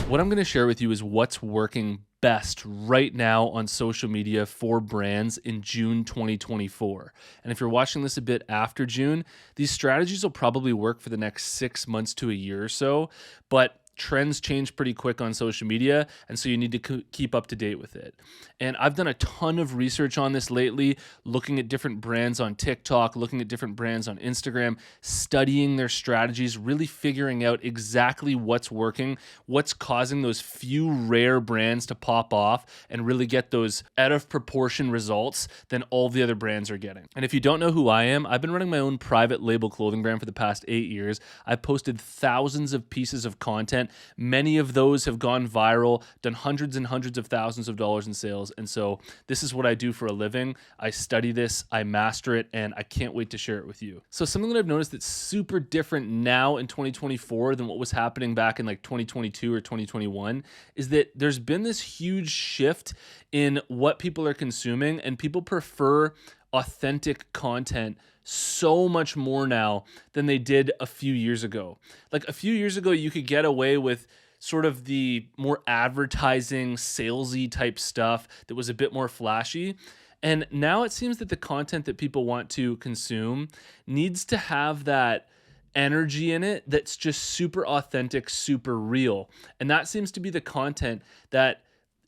What I'm going to share with you is what's working best right now on social media for brands in June 2024. And if you're watching this a bit after June, these strategies will probably work for the next 6 months to a year or so, but trends change pretty quick on social media, and so you need to keep up to date with it. And I've done a ton of research on this lately, looking at different brands on TikTok, looking at different brands on Instagram, studying their strategies, really figuring out exactly what's working, what's causing those few rare brands to pop off and really get those out of proportion results than all the other brands are getting. And if you don't know who I am, I've been running my own private label clothing brand for the past 8 years. I've posted thousands of pieces of content. Many of those have gone viral, done hundreds and hundreds of thousands of dollars in sales. And so this is what I do for a living. I study this, I master it, and I can't wait to share it with you. So something that I've noticed that's super different now in 2024 than what was happening back in like 2022 or 2021 is that there's been this huge shift in what people are consuming, and people prefer authentic content so much more now than they did a few years ago. Like a few years ago, you could get away with sort of the more advertising, salesy type stuff that was a bit more flashy. And now it seems that the content that people want to consume needs to have that energy in it that's just super authentic, super real. And that seems to be the content that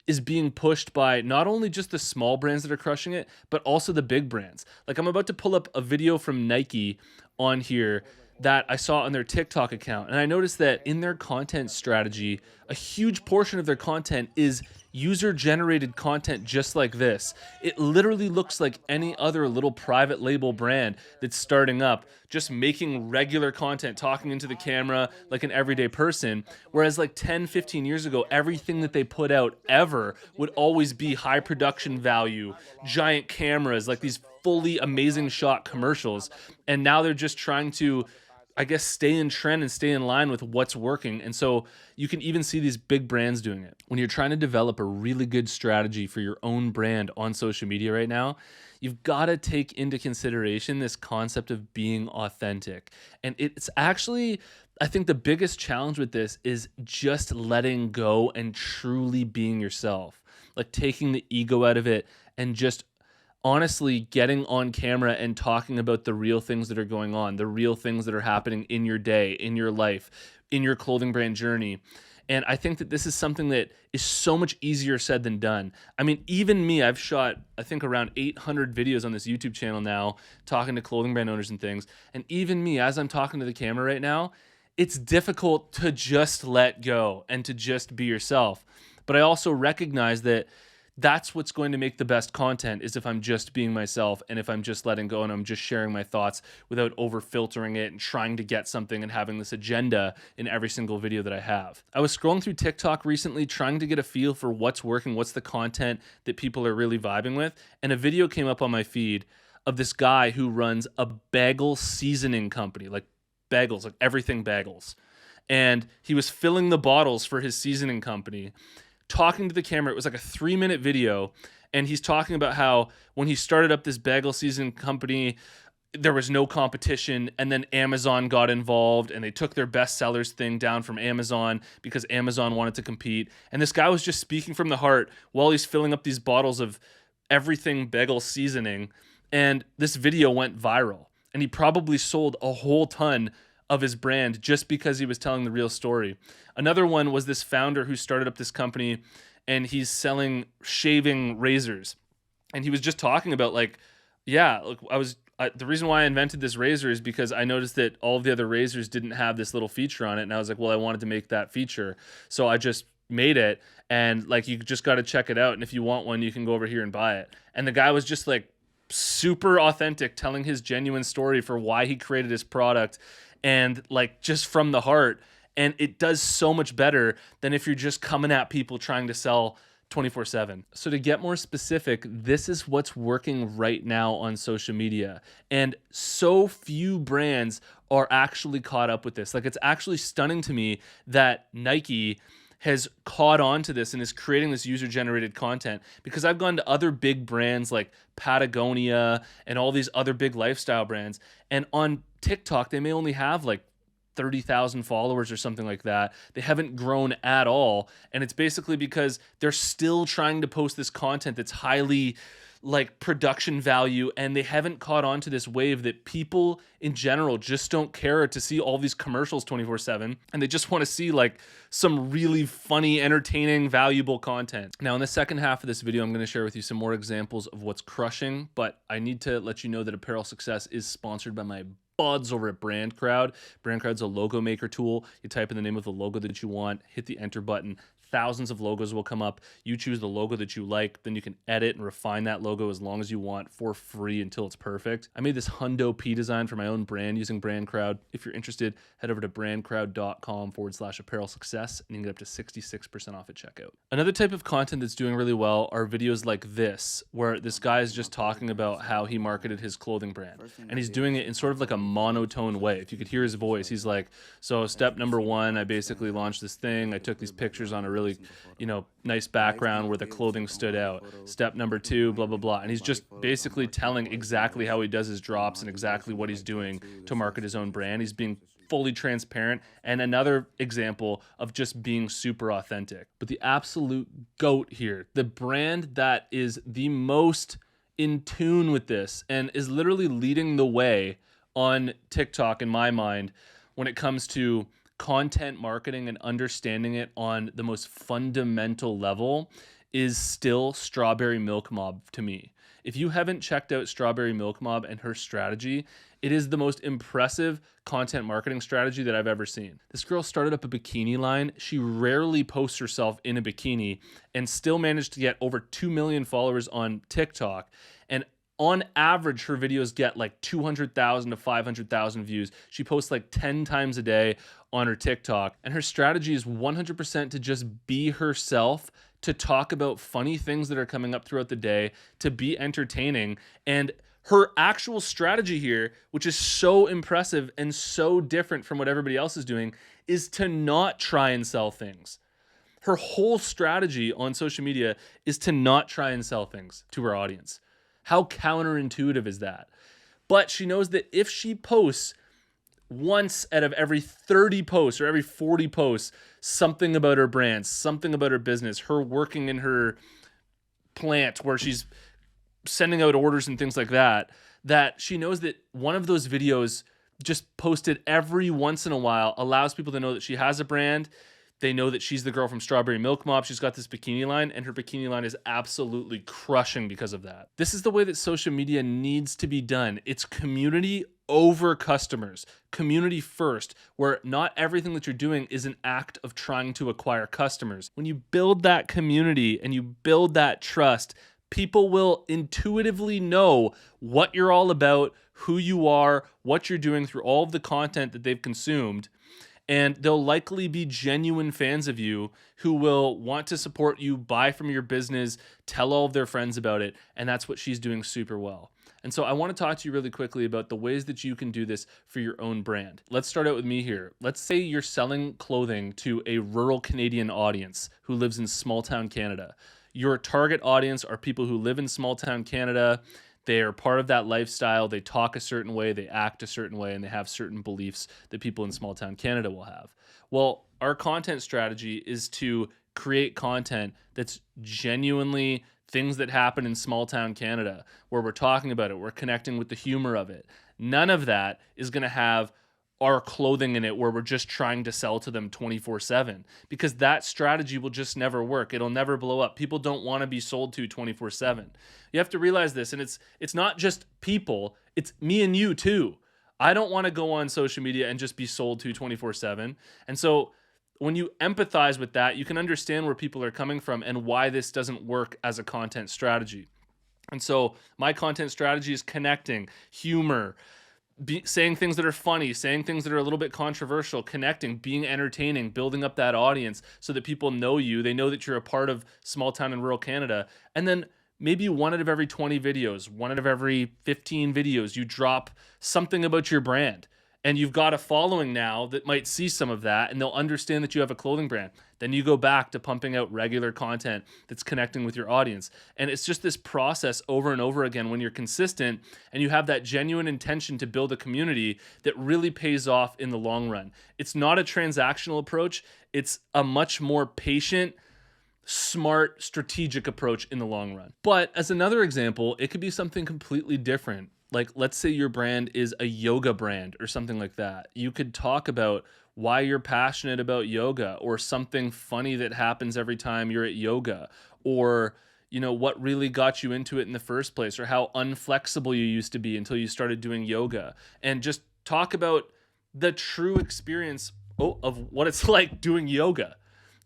is being pushed by not only just the small brands that are crushing it, but also the big brands. Like I'm about to pull up a video from Nike on here that I saw on their TikTok account. And I noticed that in their content strategy, a huge portion of their content is user-generated content just like this. It literally looks like any other little private label brand that's starting up, just making regular content, talking into the camera like an everyday person. Whereas like 10, 15 years ago, everything that they put out ever would always be high production value, giant cameras, like these fully amazing shot commercials. And now they're just trying to, I guess, stay in trend and stay in line with what's working. And so you can even see these big brands doing it. When you're trying to develop a really good strategy for your own brand on social media right now, you've got to take into consideration this concept of being authentic. And it's actually, I think the biggest challenge with this is just letting go and truly being yourself, like taking the ego out of it and just honestly getting on camera and talking about the real things that are going on, the real things that are happening in your day, in your life, in your clothing brand journey. And I think that this is something that is so much easier said than done. I mean, even me, I've shot, I think, around 800 videos on this YouTube channel now, talking to clothing brand owners and things. And even me, as I'm talking to the camera right now, it's difficult to just let go and to just be yourself. But I also recognize that that's what's going to make the best content, is if I'm just being myself and if I'm just letting go and I'm just sharing my thoughts without over filtering it and trying to get something and having this agenda in every single video that I have. I was scrolling through TikTok recently trying to get a feel for what's working, what's the content that people are really vibing with, and a video came up on my feed of this guy who runs a bagel seasoning company, like bagels, like everything bagels. And he was filling the bottles for his seasoning company, talking to the camera. It was like a 3-minute video, and he's talking about how when he started up this bagel seasoning company, there was no competition, and then Amazon got involved and they took their best sellers thing down from Amazon because Amazon wanted to compete. And this guy was just speaking from the heart while he's filling up these bottles of everything bagel seasoning, and this video went viral, and he probably sold a whole ton of his brand just because he was telling the real story. Another one was this founder who started up this company, and he's selling shaving razors. And he was just talking about like, yeah, look, the reason why I invented this razor is because I noticed that all of the other razors didn't have this little feature on it. And I was like, well, I wanted to make that feature. So I just made it, and like, you just got to check it out. And if you want one, you can go over here and buy it. And the guy was just like super authentic, telling his genuine story for why he created his product, and like just from the heart. And it does so much better than if you're just coming at people trying to sell 24/7. So to get more specific, this is what's working right now on social media. And so few brands are actually caught up with this. Like, it's actually stunning to me that Nike has caught on to this and is creating this user-generated content, because I've gone to other big brands like Patagonia and all these other big lifestyle brands, and on TikTok, they may only have like 30,000 followers or something like that. They haven't grown at all. And it's basically because they're still trying to post this content that's highly like production value, and they haven't caught on to this wave that people in general just don't care to see all these commercials 24/7, and they just want to see like some really funny, entertaining, valuable content. Now in the second half of this video, I'm going to share with you some more examples of what's crushing, but I need to let you know that Apparel Success is sponsored by my buds over at Brand Crowd. Brand Crowd's a logo maker tool. You type in the name of the logo that you want, hit the enter button. Thousands of logos will come up. You choose the logo that you like, then you can edit and refine that logo as long as you want for free until it's perfect. I made this Hundo P design for my own brand using Brand Crowd. If you're interested, head over to brandcrowd.com/apparel success and you can get up to 66% off at checkout. Another type of content that's doing really well are videos like this, where this guy is just talking about how he marketed his clothing brand. And he's doing it in sort of like a monotone way. If you could hear his voice, he's like, so step number one, I basically launched this thing. I took these pictures on a really, nice background where the clothing stood out. Step number two, blah, blah, blah. And he's just basically telling exactly how he does his drops and exactly what he's doing to market his own brand. He's being fully transparent, and another example of just being super authentic. But the absolute GOAT here, the brand that is the most in tune with this and is literally leading the way on TikTok in my mind when it comes to content marketing and understanding it on the most fundamental level, is still Strawberry Milk Mob to me. If you haven't checked out Strawberry Milk Mob and her strategy, it is the most impressive content marketing strategy that I've ever seen. This girl started up a bikini line. She rarely posts herself in a bikini and still managed to get over 2 million followers on TikTok. And on average, her videos get like 200,000 to 500,000 views. She posts like 10 times a day on her TikTok. And her strategy is 100% to just be herself, to talk about funny things that are coming up throughout the day, to be entertaining. And her actual strategy here, which is so impressive and so different from what everybody else is doing, is to not try and sell things. Her whole strategy on social media is to not try and sell things to her audience. How counterintuitive is that? But she knows that if she posts once out of every 30 posts or every 40 posts, something about her brand, something about her business, her working in her plant where she's sending out orders and things like that, that she knows that one of those videos just posted every once in a while allows people to know that she has a brand. They know that she's the girl from Strawberry Milk Mob. She's got this bikini line, and her bikini line is absolutely crushing because of that. This is the way that social media needs to be done. It's community over customers, community first, where not everything that you're doing is an act of trying to acquire customers. When you build that community and you build that trust, people will intuitively know what you're all about, who you are, what you're doing through all of the content that they've consumed. And they'll likely be genuine fans of you who will want to support you, buy from your business, tell all of their friends about it. And that's what she's doing super well. And so I want to talk to you really quickly about the ways that you can do this for your own brand. Let's start out with me here. Let's say you're selling clothing to a rural Canadian audience who lives in small town Canada. Your target audience are people who live in small town Canada. They are part of that lifestyle. They talk a certain way, they act a certain way, and they have certain beliefs that people in small town Canada will have. Well, our content strategy is to create content that's genuinely things that happen in small town Canada, where we're talking about it, we're connecting with the humor of it. None of that is going to have our clothing in it where we're just trying to sell to them 24/7, because that strategy will just never work. It'll never blow up. People don't want to be sold to 24/7. You have to realize this, and it's not just people, it's me and you too. I don't want to go on social media and just be sold to 24/7. And so when you empathize with that, you can understand where people are coming from and why this doesn't work as a content strategy. And so my content strategy is connecting, humor, saying things that are funny, saying things that are a little bit controversial, connecting, being entertaining, building up that audience so that people know you. They know that you're a part of small town and rural Canada. And then maybe one out of every 20 videos, one out of every 15 videos, you drop something about your brand. and you've got a following now that might see some of that and they'll understand that you have a clothing brand. Then you go back to pumping out regular content that's connecting with your audience. And it's just this process over and over again when you're consistent and you have that genuine intention to build a community that really pays off in the long run. It's not a transactional approach, it's a much more patient, smart, strategic approach in the long run. But as another example, it could be something completely different. Like, let's say your brand is a yoga brand or something like that. You could talk about why you're passionate about yoga, or something funny that happens every time you're at yoga, or what really got you into it in the first place, or how unflexible you used to be until you started doing yoga, and just talk about the true experience of what it's like doing yoga.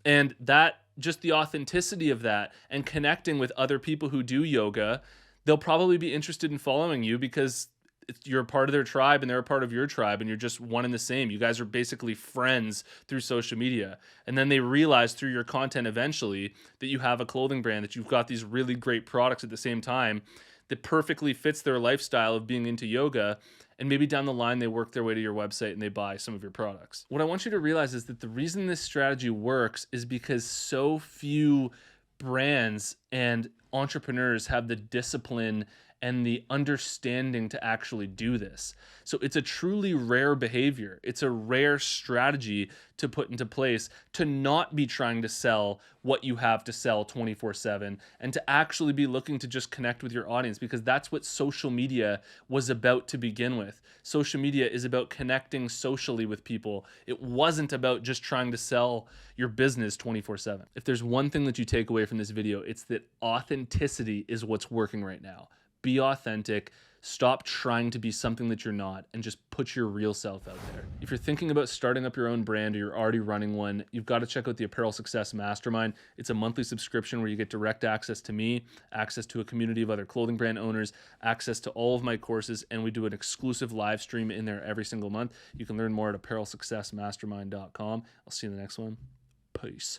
And that, just the authenticity of that and connecting with other people who do yoga, they'll probably be interested in following you because you're a part of their tribe and they're a part of your tribe and you're just one and the same. You guys are basically friends through social media. And then they realize through your content eventually that you have a clothing brand, that you've got these really great products at the same time that perfectly fits their lifestyle of being into yoga. And maybe down the line, they work their way to your website and they buy some of your products. What I want you to realize is that the reason this strategy works is because so few brands and entrepreneurs have the discipline and the understanding to actually do this. So it's a truly rare behavior. It's a rare strategy to put into place, to not be trying to sell what you have to sell 24/7 and to actually be looking to just connect with your audience, because that's what social media was about to begin with. Social media is about connecting socially with people. It wasn't about just trying to sell your business 24/7. If there's one thing that you take away from this video, it's that authenticity is what's working right now. Be authentic, stop trying to be something that you're not, and just put your real self out there. If you're thinking about starting up your own brand or you're already running one, you've got to check out the Apparel Success Mastermind. It's a monthly subscription where you get direct access to me, access to a community of other clothing brand owners, access to all of my courses, and we do an exclusive live stream in there every single month. You can learn more at apparelsuccessmastermind.com. I'll see you in the next one. Peace.